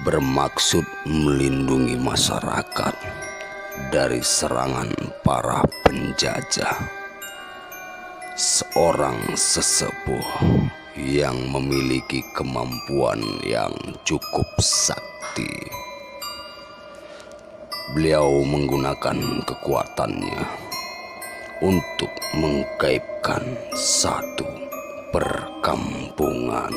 bermaksud melindungi masyarakat dari serangan para penjajah. Seorang sesepuh yang memiliki kemampuan yang cukup sakti. Beliau menggunakan kekuatannya untuk menggaibkan satu perkampungan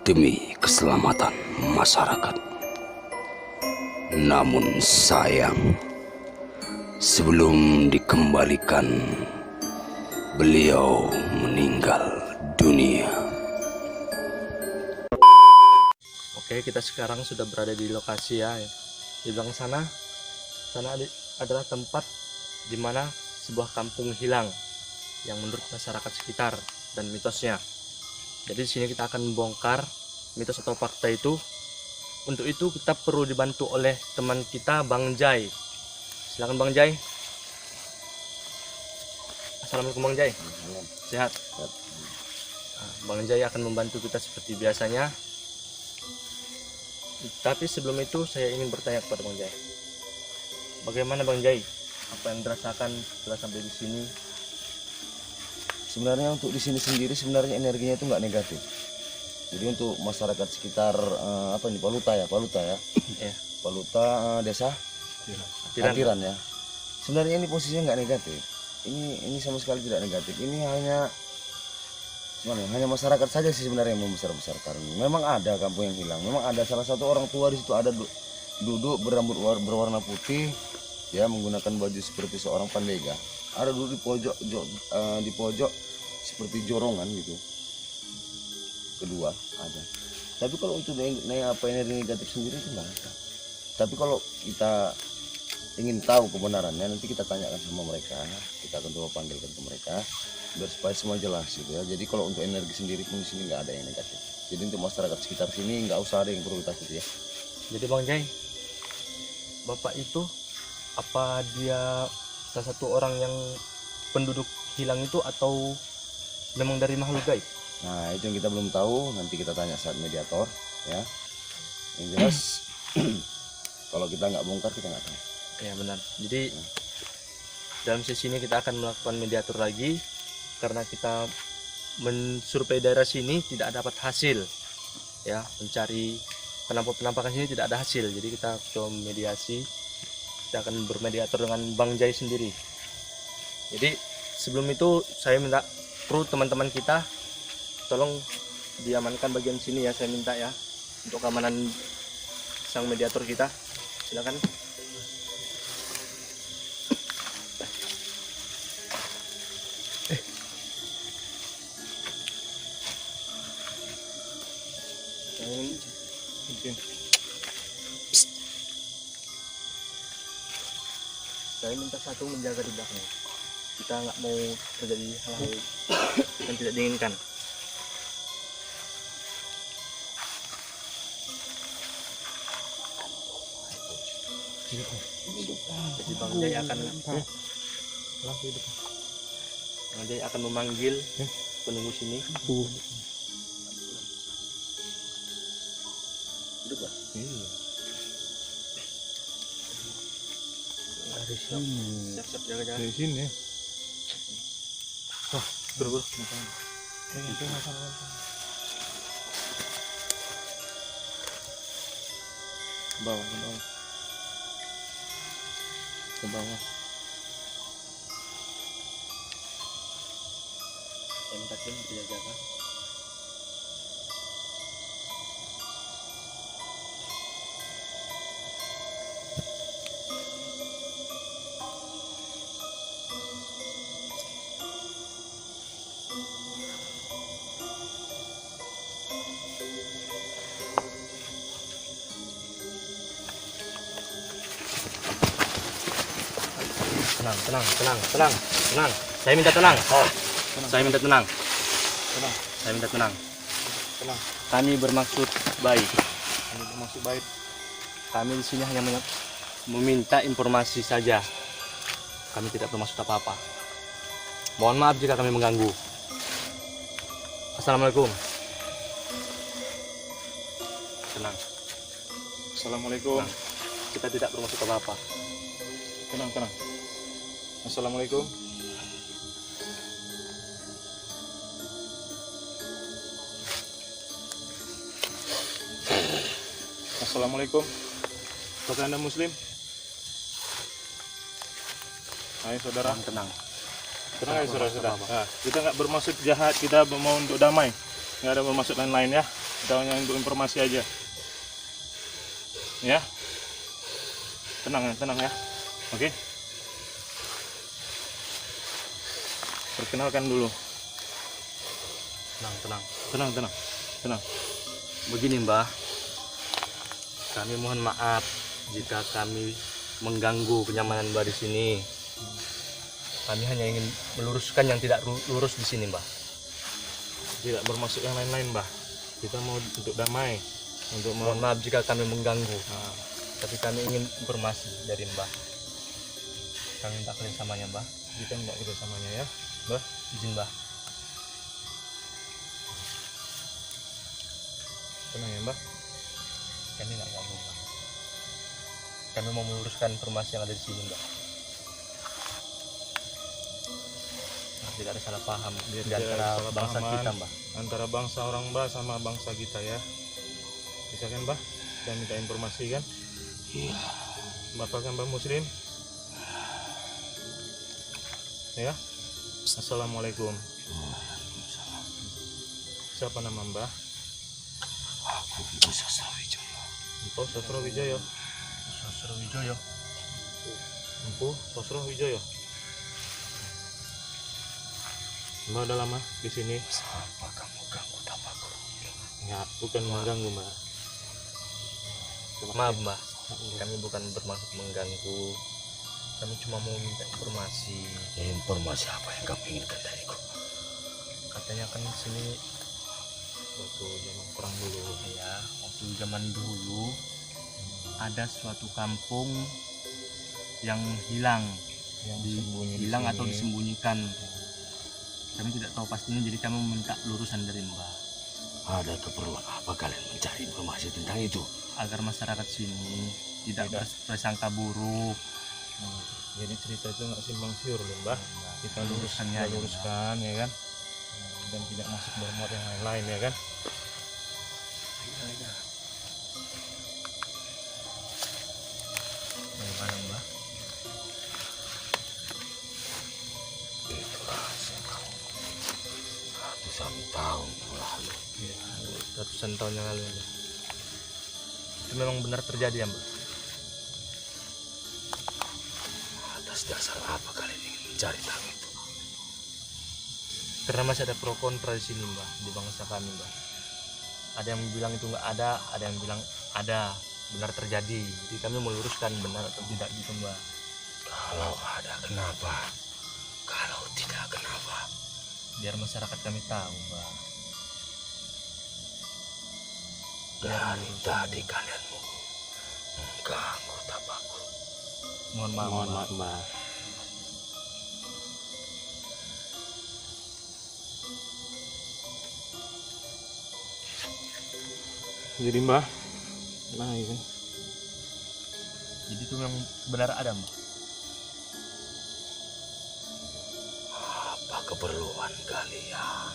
demi keselamatan masyarakat. Namun sayang, sebelum dikembalikan, beliau meninggal dunia. Oke, kita sekarang sudah berada di lokasi ya. Di belakang sana adalah tempat di mana sebuah kampung hilang yang menurut masyarakat sekitar dan mitosnya. Jadi di sini kita akan membongkar mitos atau fakta itu. Untuk itu kita perlu dibantu oleh teman kita, Bang Jai. Silakan Bang Jai. Assalamualaikum Bang Jai. Sehat? Nah, Bang Jai akan membantu kita seperti biasanya. Tapi sebelum itu saya ingin bertanya kepada Bang Jai. Bagaimana Bang Jai? Apa yang dirasakan setelah sampai di sini? Sebenarnya untuk di sini sendiri sebenarnya energinya itu nggak negatif. Jadi untuk masyarakat sekitar Paluta ya. Ya. Paluta desa Atiran ya. Sebenarnya ini posisinya nggak negatif. Ini sama sekali tidak negatif. Ini hanya masyarakat saja sih sebenarnya yang membesar-besarkan. Memang ada kampung yang hilang. Memang ada salah satu orang tua di situ ada duduk berambut berwarna putih, ya menggunakan baju seperti seorang pandega. Ada duduk di pojok seperti jorongan gitu. Kedua ada. Tapi kalau untuk energi negatif sendiri itu nggak ada. Tapi kalau kita ingin tahu kebenarannya, nanti kita tanyakan sama mereka. Kita akan coba panggilkan ke mereka biar supaya semua jelas gitu ya. Jadi kalau untuk energi sendiri pun di sini nggak ada yang negatif. Jadi untuk masyarakat sekitar sini nggak usah ada yang perlu takut ya. Jadi Bang Jai, Bapak itu apa dia salah satu orang yang penduduk hilang itu atau memang dari makhluk gaib? Nah itu yang kita belum tahu, nanti kita tanya saat mediator ya. Yang jelas kalau kita nggak bongkar kita nggak tahu. Ya benar. Jadi dalam sesi ini kita akan melakukan mediator lagi karena kita mensurvei daerah sini tidak dapat hasil, ya mencari penampakan sini tidak ada hasil. Jadi kita coba mediasi, kita akan bermediator dengan Bang Jai sendiri. Jadi sebelum itu saya minta kru teman-teman kita tolong diamankan bagian sini ya, saya minta ya untuk keamanan sang mediator kita. Silakan. Saya minta satu menjaga di belakang. Kita nggak mau terjadi hal-hal yang tidak diinginkan. Jadi Bang Jai akan memanggil penunggu sini. Duduk Bang. Dari sini. Siap-siap jaga-jaga. Dari sini. Buru-buru. Itu masalah. Bawah, ke bawah. Ke bawah. Saya minta tim jaga-jaga. Tenang. Saya minta tenang. Saya minta tenang. Saya minta tenang. Kami bermaksud baik. Kami di sini hanya meminta informasi saja. Kami tidak bermaksud apa-apa. Mohon maaf jika kami mengganggu. Assalamualaikum. tenang. Assalamualaikum. Kita tidak bermaksud apa-apa. Tenang, tenang. Assalamualaikum. Assalamualaikum. Apakah Anda Muslim? Ayo saudara. Tenang. Tenang ya saudara-saudara. Nah, kita nggak bermaksud jahat, kita mau untuk damai. Nggak ada bermaksud lain-lain ya. Kita hanya untuk informasi aja. Ya. Tenang ya. Oke. Perkenalkan dulu. Tenang. Begini Mbah, kami mohon maaf jika kami mengganggu kenyamanan Mbah di sini. Kami hanya ingin meluruskan yang tidak lurus di sini Mbah. Tidak bermaksud yang lain-lain, Mbah. Kita mau untuk damai, untuk Mohon maaf jika kami mengganggu, Nah, tapi kami ingin informasi dari Mbah. Kami minta kerjasamanya Mbah. kita minta kerjasamanya ya. Mbah, izin Mbah. Tenang ya, Mbah. Kami nggak ganggu Mbah. Kami mau meluruskan informasi yang ada di sini Mbah. Nah, tidak ada salah paham Biar di tidak ada antara salah bangsa pahaman. kita Mbah. Antara bangsa orang Mbah sama bangsa kita ya. Bisa kan, Mbah? Kita minta informasi kan? Iya. Bapak kan Mbah Muslim? Ya. Assalamualaikum. Siapa nama Mbah? Aku Ibu Sasrawijaya. Empu Sasrawijaya. Sasrawijaya. Empu Sasrawijaya. Mbah udah lama di sini? Apa kamu ganggu tapaku? Ya, bukan mengganggu, Mbah. Maaf Mbah, kami bukan bermaksud mengganggu. Kami cuma mau minta informasi. Informasi apa yang kamu inginkan dariku? Katanya kan di sini Waktu zaman perang dulu. ya, waktu zaman dulu ada suatu kampung yang hilang, Yang disembunyi di hilang sini. atau disembunyikan. Kami tidak tahu pastinya, jadi kami meminta lurusan dari Mbah Ada keperluan apa kalian mencari informasi tentang itu? agar masyarakat sini tidak bersangka buruk. Jadi cerita itu nggak simpang siur loh, Mbah. Kita Luruskannya kita aja, luruskan ya kan, dan tidak masuk bermuat yang lain-lain ya kan. Bagaimana Mbah? Itu rahasia kamu. Ratusan tahun yang lalu. Ratusan tahun yang lalu Mbah. Itu memang benar terjadi ya Mbah? Atas dasar apa kalian ingin mencari tahu itu? Karena masih ada pro kontra di sini Mbah, di bangsa kami Mbah. Ada yang bilang itu nggak ada yang bilang ada, benar terjadi. Jadi kami meluruskan benar atau tidak gitu Mbah. Kalau ada kenapa? Kalau tidak kenapa? Biar masyarakat kami tahu Mbah. Dari tadi kalian mengganggu tapaku. Mohon maaf, Mbah. Mbah. Jadi Mbah, nah ini Jadi itu memang benar ada Mbah. Apa keperluan kalian?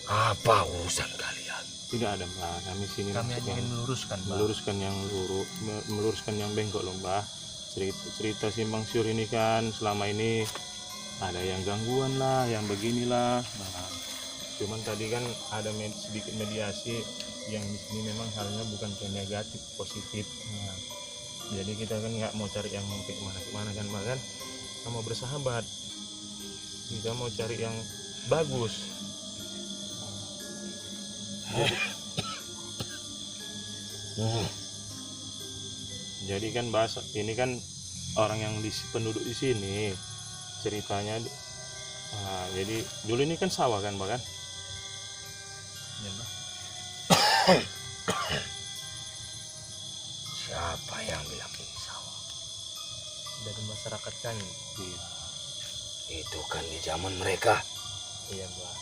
Apa urusan kalian? tidak ada Mbah. Kami sini Kami maksud hanya yang ingin meluruskan Mbah. meluruskan yang bengkok loh Mbah. Cerita simpang siur ini kan selama ini ada yang gangguan lah, yang beginilah. Nah, cuman tadi kan ada sedikit mediasi yang di sini memang halnya bukan ke negatif, positif. Nah, jadi kita kan nggak mau cari yang kayak mana kan Mbak kan. Kita mau bersahabat, kita mau cari yang bagus. Jadi kan bahasa ini kan orang yang penduduk di sini ceritanya. Nah, jadi dulu ini kan sawah kan Mbak kan. Ya, Mbah. Siapa yang bilang ini sawah? Dari masyarakat kami. Iya. Itu kan di zaman mereka. Iya Mbah.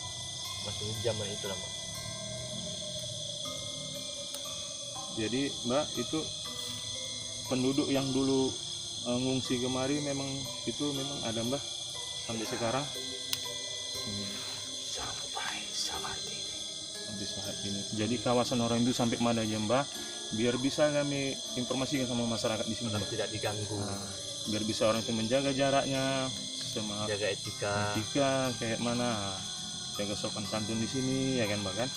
Masih zaman itu lah Mbah. Jadi Mbak, itu penduduk yang dulu ngungsi kemari memang ada Mbah sampai sekarang. Sampai saat ini. Sampai saat ini. Jadi kawasan orang itu sampai mana aja Mbah? Biar bisa kami informasikan sama masyarakat di sini. Agar tidak diganggu, Biar bisa orang itu menjaga jaraknya, sama jaga etika. etika kayak mana, jaga sopan santun di sini ya kan Mbak kan?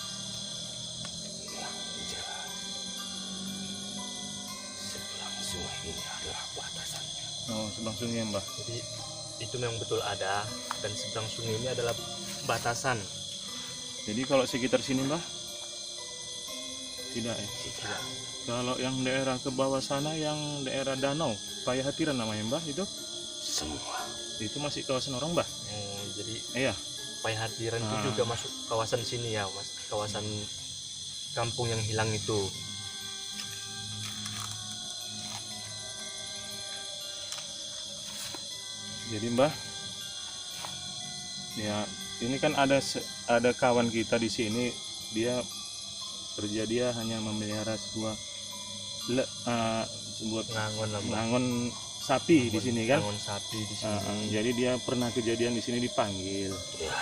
Ya, jelas. Sebelah sungai ini adalah batasannya. Oh, sebelah sungai Mbah. Jadi itu memang betul ada, dan seberang sungai ini adalah batasan. Jadi kalau sekitar sini Mbah tidak ya? Tidak. Kalau yang daerah ke bawah sana, yang daerah danau, Payahatiran namanya Mbah, itu Semua. masih kawasan orang Mbah. Jadi Iya. Payahatiran itu Ah. juga masuk kawasan sini ya Mas, kawasan kampung yang hilang itu. Jadi Mbah, ya ini kan ada kawan kita di sini, dia hanya memelihara sebuah Ngangon lah Mbak. ngangon sapi di sini kan. Ngangon sapi di sini. Jadi dia pernah kejadian di sini dipanggil. Ya,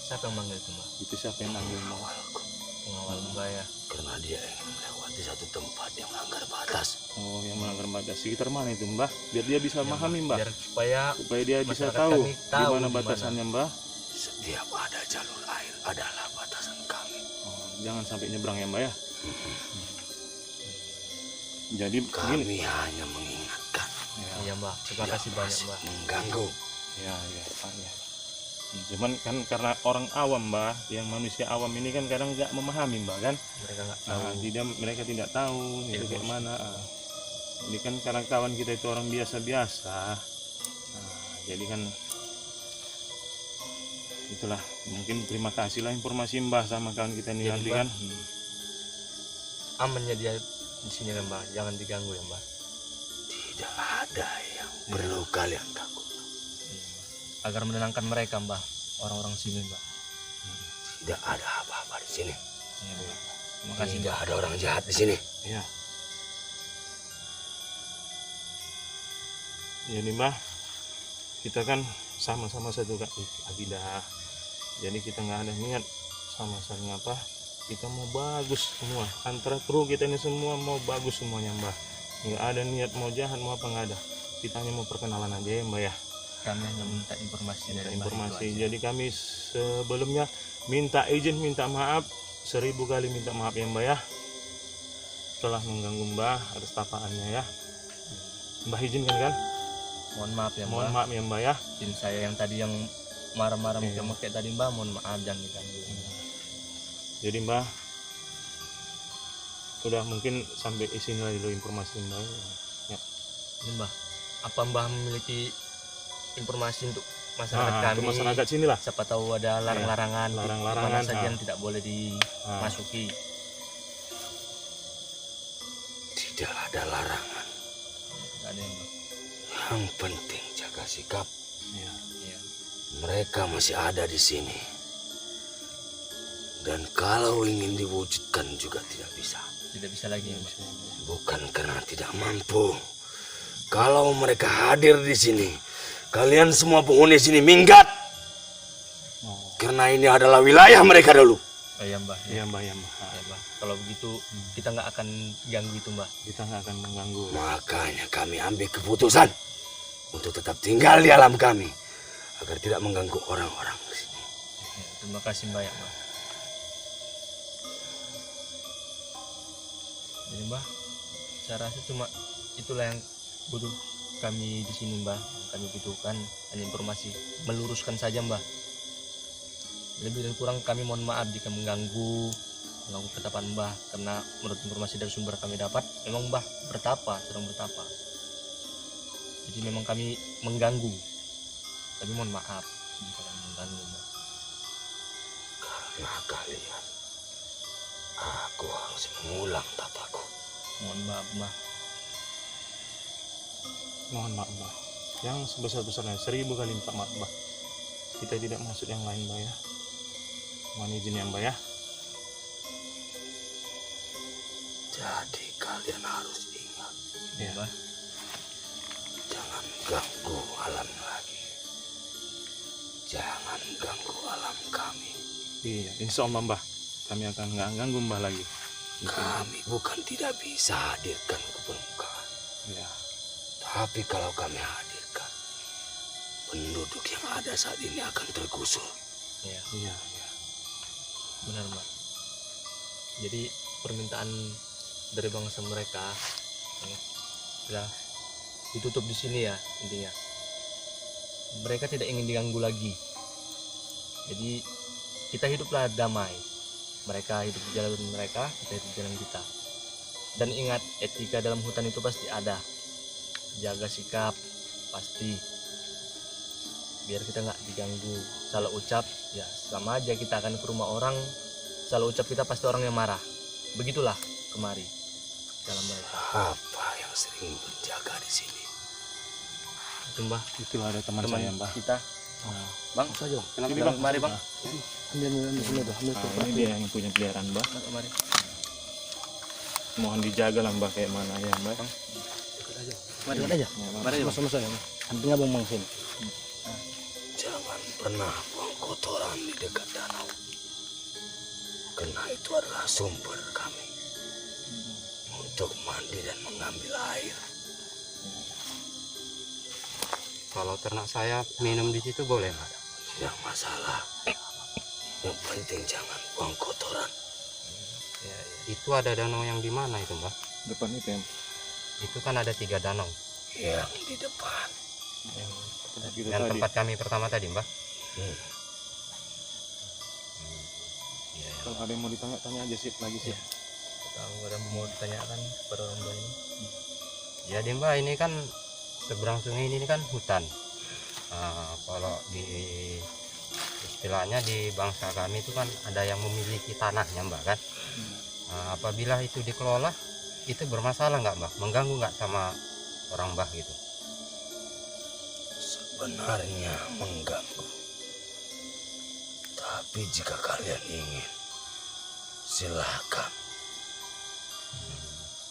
Siapa yang manggil itu Mbak? Itu siapa yang manggil Mbah? awalku. Pengawal Mbak ya. Karena dia ingin melewati satu tempat yang melanggar batas. Oh, yang melanggar batas. Sekitar mana itu Mbah? Biar dia bisa memahami Mbah. Biar supaya Supaya dia bisa masyarakat tahu kami di tahu mana di mana. batasannya Mbah. Setiap ada jalur air adalah batasan kami. Oh, jangan sampai nyebrang ya Mbah ya. Jadi begini. Kami hanya mengingatkan. iya Mbak. Terima Tidak kasih banyak masuk Mbak. mengganggu. Ya, Pak ya. Cuman kan karena orang awam Mbah, yang manusia awam ini kan kadang nggak memahami Mbah kan. Mereka nggak tahu. Mereka tidak tahu itu kayak mana. Ini kan karena kawan kita itu orang biasa-biasa. Jadi kan itulah, mungkin terima kasih lah informasi Mbah sama kawan kita ini Jadi, nanti Mbah, kan. Amannya dia di sini kan Mbak. Jangan diganggu ya Mbak. Tidak ada yang perlu kalian takut. Agar menenangkan mereka Mbak. Orang-orang sini Mbak. Tidak ada apa-apa di sini. Terima kasih Tidak Mbak. ada orang jahat di sini. Iya. Jadi Mbah, kita kan sama-sama satu akidah. Jadi kita nggak ada niat sama saling apa. Kita mau bagus semua. Antara kru kita ini semua mau bagus semuanya Mbah. Nggak ada niat mau jahat mau apa, nggak ada. Kita hanya mau perkenalan aja ya Mbah ya. Kami hanya minta informasi dari Mbak itu Informasi. aja. Jadi kami sebelumnya minta izin, minta maaf 1000 kali minta maaf ya Mbah ya. Telah mengganggu Mbah atas tapaannya ya. Mbah izinkan kan? Mohon maaf ya Mbak. Mohon maaf ya Mbah ya. Tim saya yang tadi yang marah-marah Iya. mukanya tadi Mbak, mohon maaf jangan diganggu. Jadi Mbah, udah mungkin sampai sini lah dulu informasi Mbah. Ini Mbak, apa Mbah memiliki informasi untuk masyarakat kami? Untuk masyarakat sini lah. Siapa tahu ada larang-larangan, larang-larangan, mana saja yang tidak boleh dimasuki. Tidak ada larangan. Tidak ada yang Mbak. Yang penting jaga sikap. Ya. Iya. Mereka masih ada di sini. Dan kalau ingin diwujudkan juga tidak bisa. Tidak bisa lagi ya Mbak. Bukan karena tidak mampu. Kalau mereka hadir di sini, kalian semua penghuni sini minggat. Karena ini adalah wilayah mereka dulu. Oh, iya Mbak. Iya Mbah, ya Mbah. Ya, Mbak. Kalau begitu kita nggak akan ganggu itu Mbak. Kita nggak akan mengganggu. Makanya kami ambil keputusan untuk tetap tinggal di alam kami agar tidak mengganggu orang-orang di sini. Ya, terima kasih banyak Mbak. Jadi Mbak, saya rasa cuma itulah yang butuh kami di sini Mbak. Yang kami butuhkan hanya informasi, meluruskan saja Mbak. Lebih dan kurang kami mohon maaf jika mengganggu ketetapan Mbah, karena menurut informasi dari sumber kami dapat memang Mbah sedang bertapa. Jadi memang kami mengganggu. Tapi mohon maaf jika kami mengganggu Mbah. Karena kalian, aku harus mengulang tapaku. Mohon maaf Mbah. Mohon maaf Mbah. Yang sebesar-besarnya 1000 kali minta maaf Mbah. Kita tidak maksud yang lain Mbah ya. Mohon izin ya Mbah ya. Jadi kalian harus ingat, Ya, Mbah. jangan ganggu alam lagi. Jangan ganggu alam kami. Iya, insya Allah Mbah. Kami akan nggak ganggu Mbah lagi. Kami bukan tidak bisa hadirkan ke permukaan. Iya. Tapi kalau kami hadirkan, penduduk yang ada saat ini akan tergusur. Ya, Iya, iya. benar, Mbah. Jadi permintaan dari bangsa mereka ya, sudah ditutup di sini ya intinya. Mereka tidak ingin diganggu lagi. Jadi kita hiduplah damai. Mereka hidup di jalan mereka, kita hidup di jalan kita. Dan ingat, etika dalam hutan itu pasti ada. Jaga sikap pasti. Biar kita nggak diganggu. Salah ucap, ya sama aja kita akan ke rumah orang. Salah ucap kita pasti orang yang marah. Begitulah kemari dalam mereka. Apa yang sering berjaga di sini? Itu Mbah, Itulah ada teman teman saya Mbah. kita. Nah, Bang, saja. Kenapa Sini, Bang. kemari Bang? nah, ini dia yang punya peliharaan Mbah. Kemari. Mohon dijaga lah Mbah kayak mana ya Mbah. Mari aja. Mari aja. Sama-sama saya. Sampingnya Bang Mangsin. Jangan pernah buang kotoran di dekat danau. Karena itu adalah sumber kami untuk mandi dan mengambil air. Kalau ternak saya minum di situ boleh, Pak? Tidak masalah. Yang penting jangan buang kotoran. Ya, itu ada danau yang di mana itu, Mbak? Depan itu ya. Itu kan ada 3 danau. Yang di depan. Kita Dan tadi. tempat kami pertama tadi, Mbak. Hmm. Kalau ada yang mau ditanya-tanya aja sih lagi sih. Kalau ada yang mau ditanyakan kepada orang tua ini. Jadi, Mbak, ini kan seberang sungai ini kan hutan. Kalau di istilahnya di bangsa kami itu kan ada yang memiliki tanahnya, Mbak, kan. Apabila itu dikelola, itu bermasalah nggak, Mbak? Mengganggu nggak sama orang Mbah gitu? Sebenarnya mengganggu. Tapi jika kalian ingin, silakan.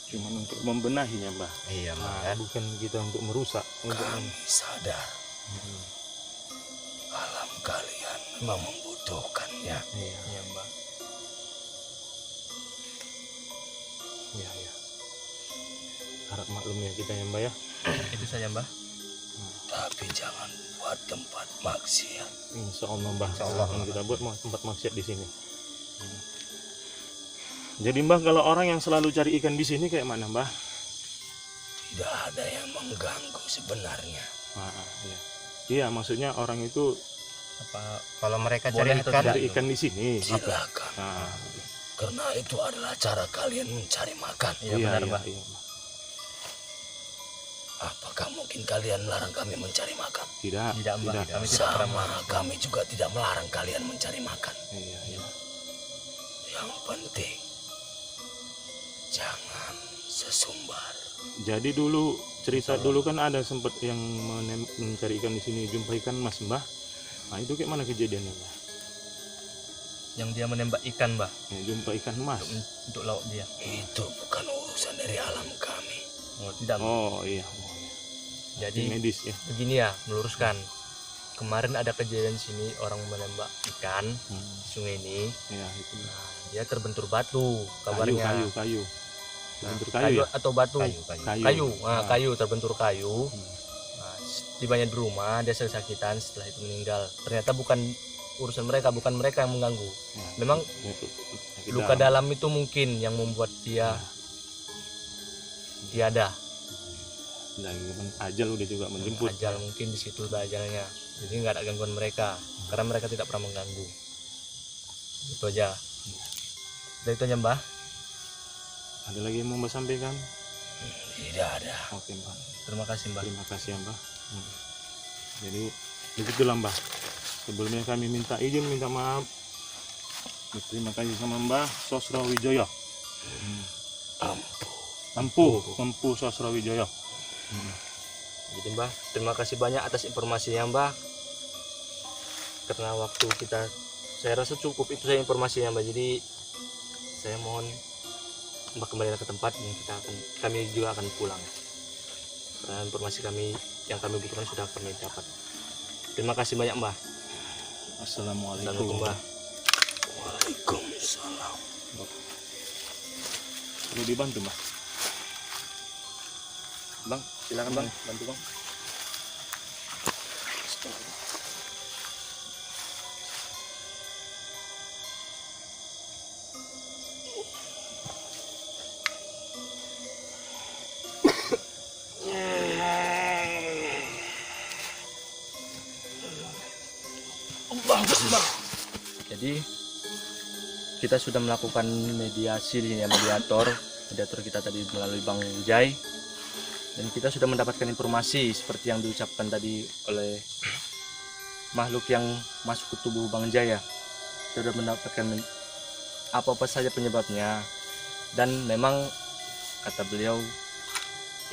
Cuman untuk membenahinya Mbah. Iya, Mbak, Nah, kan. bukan kita untuk merusak. Untuk Kami sadar alam kalian memang membutuhkannya. Iya, Iya, Mbak. iya, iya. Harap maklum ya kita ya Mbah ya. Itu saja, Mbah. Tapi jangan buat tempat maksiat. Insya Allah Mbah. Insya Allah. Akan kita buat tempat maksiat di sini. Jadi Mbah, kalau orang yang selalu cari ikan di sini kayak mana Mbah? Tidak ada yang mengganggu sebenarnya. Iya. Iya, maksudnya orang itu Apa Kalau mereka Boleh cari atau ikan, tidak? cari ikan di sini. Silakan. Nah, Karena itu adalah cara kalian mencari makan. Iya, benar, Mbah. Iya, Mbah. Apakah mungkin kalian melarang kami mencari makan? Tidak, Tidak, Mbah. tidak. Kami tidak pernah Sama kami juga tidak melarang kalian mencari makan. Iya, iya. Yang penting jangan sesumbar. Jadi dulu cerita dulu kan ada sempat yang mencari ikan di sini, jumpa ikan mas Mbah. Nah itu kayak mana kejadiannya Mbah? yang dia menembak ikan, Mbah, Ya, jumpa ikan mas. untuk lauk dia. Itu bukan urusan dari alam kami. Oh, tidak. Oh iya. Jadi Medis ya. begini ya, meluruskan. Kemarin ada kejadian sini orang menembak ikan di sungai ini. Ya itu. Nah, dia terbentur batu Kayu, kabarnya. kayu. Nah, Bentur kayu ya? atau batu. kayu. Kayu terbentur kayu. Hmm. Nah, tibanya di rumah dia kesakitan, setelah itu meninggal. Ternyata bukan urusan mereka, bukan mereka yang mengganggu. Ya, Memang ya, itu, penyakit luka dalam itu mungkin yang membuat dia tiada. Dan ajal udah juga menjemput. Ajal mungkin di situ udah ajalnya. Jadi nggak ada gangguan mereka karena mereka tidak pernah mengganggu. Itu aja. Dari itu aja, Mbah. Ada lagi yang mau Mbah sampaikan? Tidak ada. Oke Mbah. Terima kasih, Mbah. Terima kasih ya Mbah. Jadi begitulah Mbah. Sebelumnya kami minta izin, minta maaf. Terima kasih sama Mbah Sosro Wijoyo. Empu Sosro Wijoyo. Jadi, Mbah, terima kasih banyak atas informasinya, Mbah. Karena waktu kita, saya rasa cukup itu saya informasinya, Mbah. Jadi saya mohon Mbah kembali ke tempat dan kami juga akan pulang. Karena informasi yang kami butuhkan sudah kami dapat. Terima kasih banyak Mbah. Assalamualaikum. Mbah. Waalaikumsalam. Perlu dibantu Mbah. Bang, silakan Bang, bantu Bang. Jadi kita sudah melakukan mediasi di sini ya, mediator kita tadi melalui Bang Jai, dan kita sudah mendapatkan informasi seperti yang diucapkan tadi oleh makhluk yang masuk ke tubuh Bang Jai ya. Kita sudah mendapatkan apa saja penyebabnya, dan memang kata beliau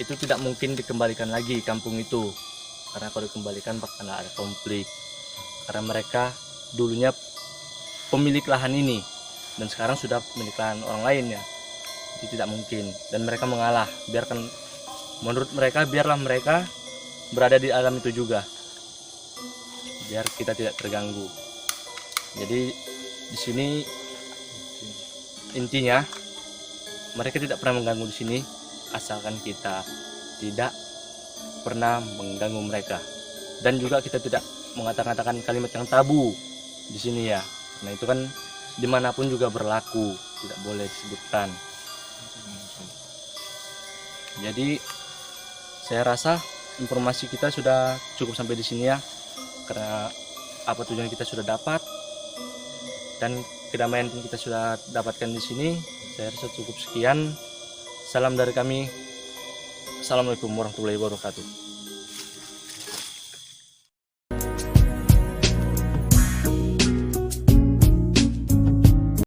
itu tidak mungkin dikembalikan lagi kampung itu, karena kalau dikembalikan bakal ada konflik, karena mereka dulunya pemilik lahan ini dan sekarang sudah pemilik lahan orang lainnya. Jadi tidak mungkin, dan mereka mengalah. Menurut mereka biarlah mereka berada di alam itu juga, biar kita tidak terganggu. Jadi di sini intinya mereka tidak pernah mengganggu di sini, asalkan kita tidak pernah mengganggu mereka, dan juga kita tidak mengatakan kalimat yang tabu di sini ya. Nah itu kan dimanapun juga berlaku, tidak boleh disebutkan. Jadi saya rasa informasi kita sudah cukup sampai di sini ya, karena apa tujuan kita sudah dapat dan kedamaian pun kita sudah dapatkan di sini. Saya rasa cukup sekian. Salam dari kami. Assalamualaikum warahmatullahi wabarakatuh.